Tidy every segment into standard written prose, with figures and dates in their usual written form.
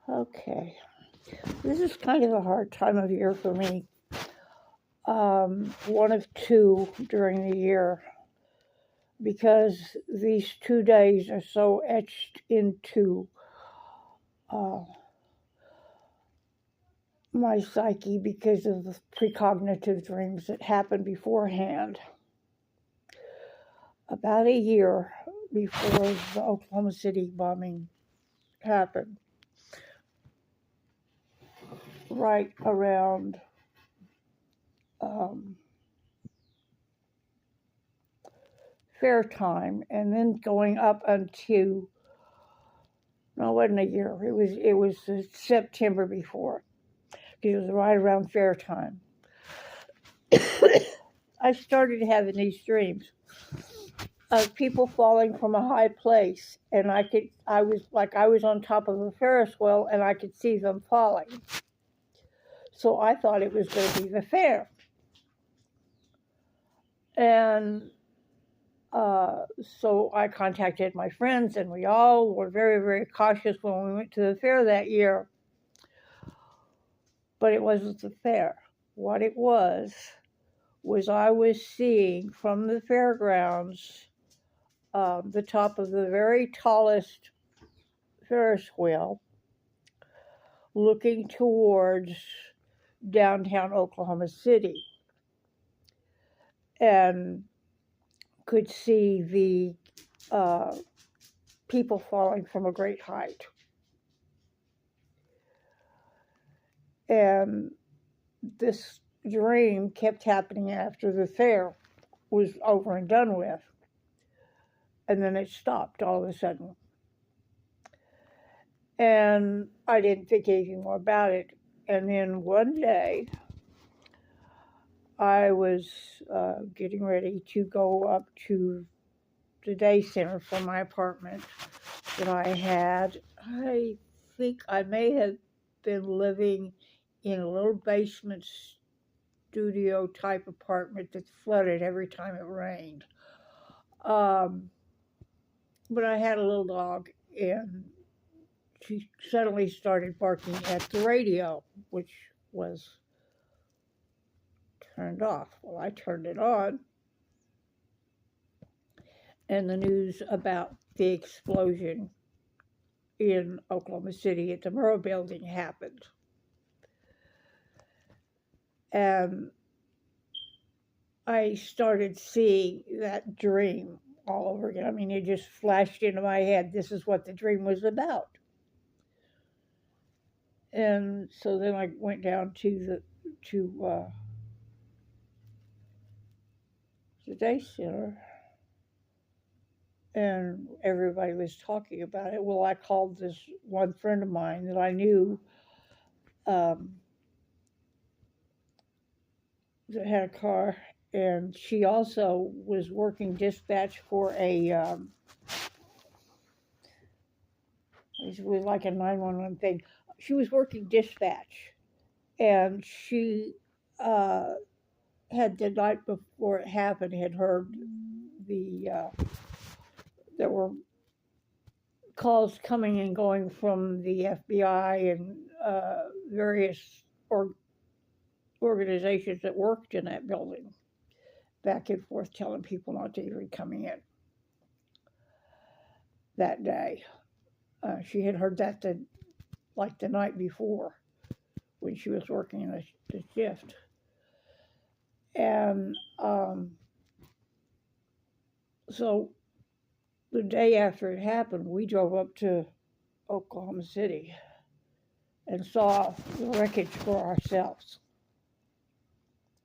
Okay. This is kind of a hard time of year for me. One of two during the year because these 2 days are so etched into uh, my psyche because of the precognitive dreams that happened beforehand. About a year before the Oklahoma City bombing happened, right around um, fair time, and then going up until no, it wasn't a year. It was September before. It was right around fair time. I started having these dreams of people falling from a high place, and I was on top of a Ferris wheel, and I could see them falling. So I thought it was going to be the fair, and so I contacted my friends, and we all were very, very cautious when we went to the fair that year. But it wasn't the fair. What it was I was seeing from the fairgrounds the top of the very tallest Ferris wheel looking towards downtown Oklahoma City and could see the people falling from a great height. And this dream kept happening after the fair was over and done with. And then it stopped all of a sudden. And I didn't think anything more about it. And then one day, I was getting ready to go up to the day center for my apartment that I had. I think I may have been living in a little basement studio type apartment that flooded every time it rained. Um, but I had a little dog, and she suddenly started barking at the radio, which was turned off. Well, I turned it on, and the news about the explosion in Oklahoma City at the Murrah building happened. And I started seeing that dream all over again. I mean, it just flashed into my head. This is what the dream was about. And so then I went down to the day center, and everybody was talking about it. Well, I called this one friend of mine that I knew um, that had a car, and she also was working dispatch for it was like a 911 thing. She was working dispatch, and she uh, had the night before it happened had heard there were calls coming and going from the FBI and various organizations that worked in that building, back and forth telling people not to even come in that day. She had heard that like the night before when she was working the shift. And so the day after it happened, we drove up to Oklahoma City and saw the wreckage for ourselves.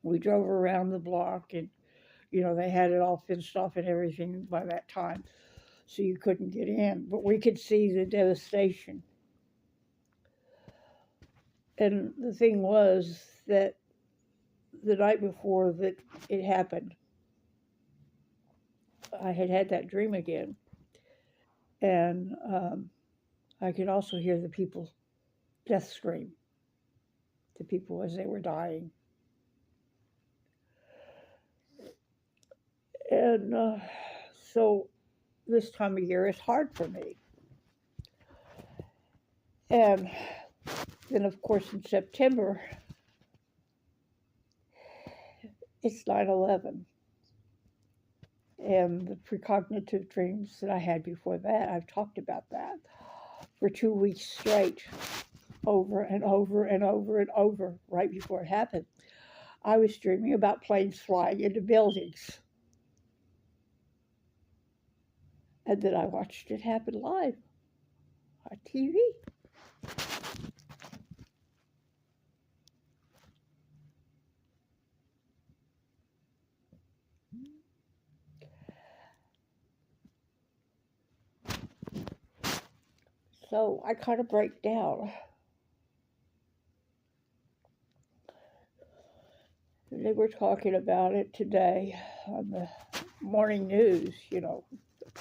We drove around the block, and they had it all fenced off and everything by that time, so you couldn't get in, but we could see the devastation. And the thing was that the night before that it happened, I had that dream again, and I could also hear the people death scream, the people as they were dying. And so this time of year is hard for me. And then, of course, in September, it's 9/11. And the precognitive dreams that I had before that, I've talked about that for 2 weeks straight, over and over and over and over, right before it happened. I was dreaming about planes flying into buildings. And then I watched it happen live on TV. So I kind of break down. They were talking about it today on the morning news,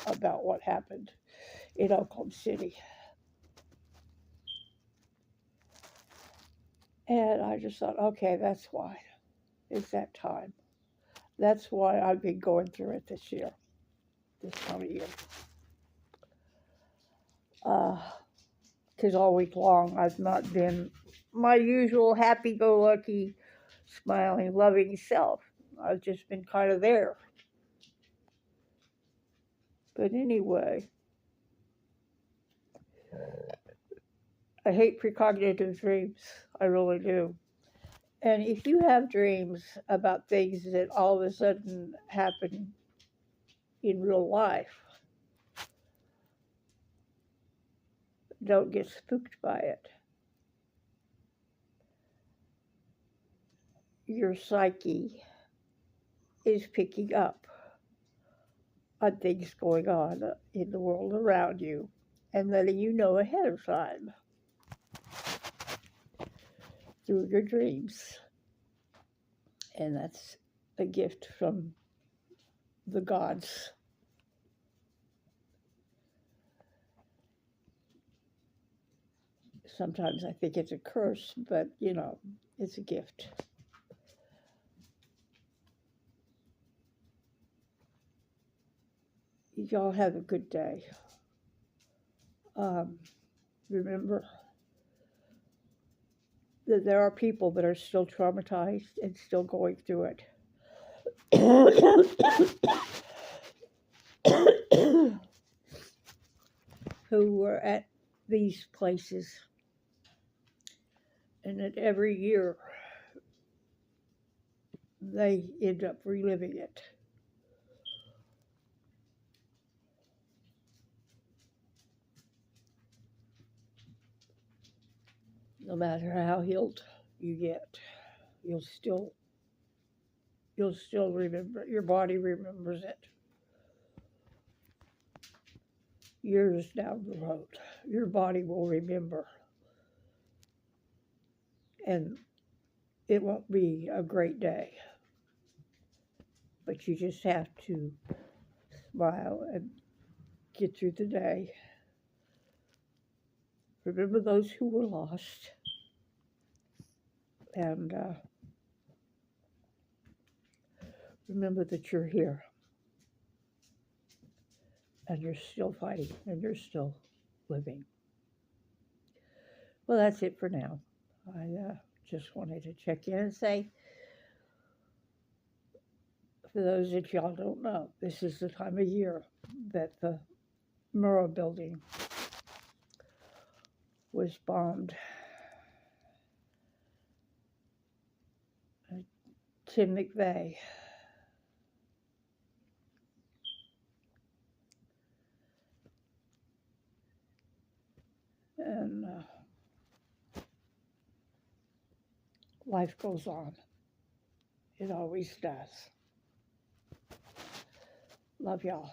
about what happened in Oklahoma City. And I just thought, okay, that's why. It's that time. That's why I've been going through it this time of year. Because all week long I've not been my usual happy-go-lucky, smiling, loving self. I've just been kind of there. But anyway, I hate precognitive dreams. I really do. And if you have dreams about things that all of a sudden happen in real life, don't get spooked by it. Your psyche is picking up on things going on in the world around you and letting you know ahead of time through your dreams. And that's a gift from the gods. Sometimes I think it's a curse, but it's a gift. Y'all have a good day. Remember that there are people that are still traumatized and still going through it. Who were at these places, and that every year they end up reliving it. No matter how healed you get, you'll still remember. Your body remembers it. Years down the road, your body will remember. And it won't be a great day. But you just have to smile and get through the day. Remember those who were lost. And remember that you're here. And you're still fighting. And you're still living. Well, that's it for now. I just wanted to check in and say, for those that y'all don't know, this is the time of year that the Murrah building was bombed. Tim McVeigh. And life goes on. It always does. Love y'all.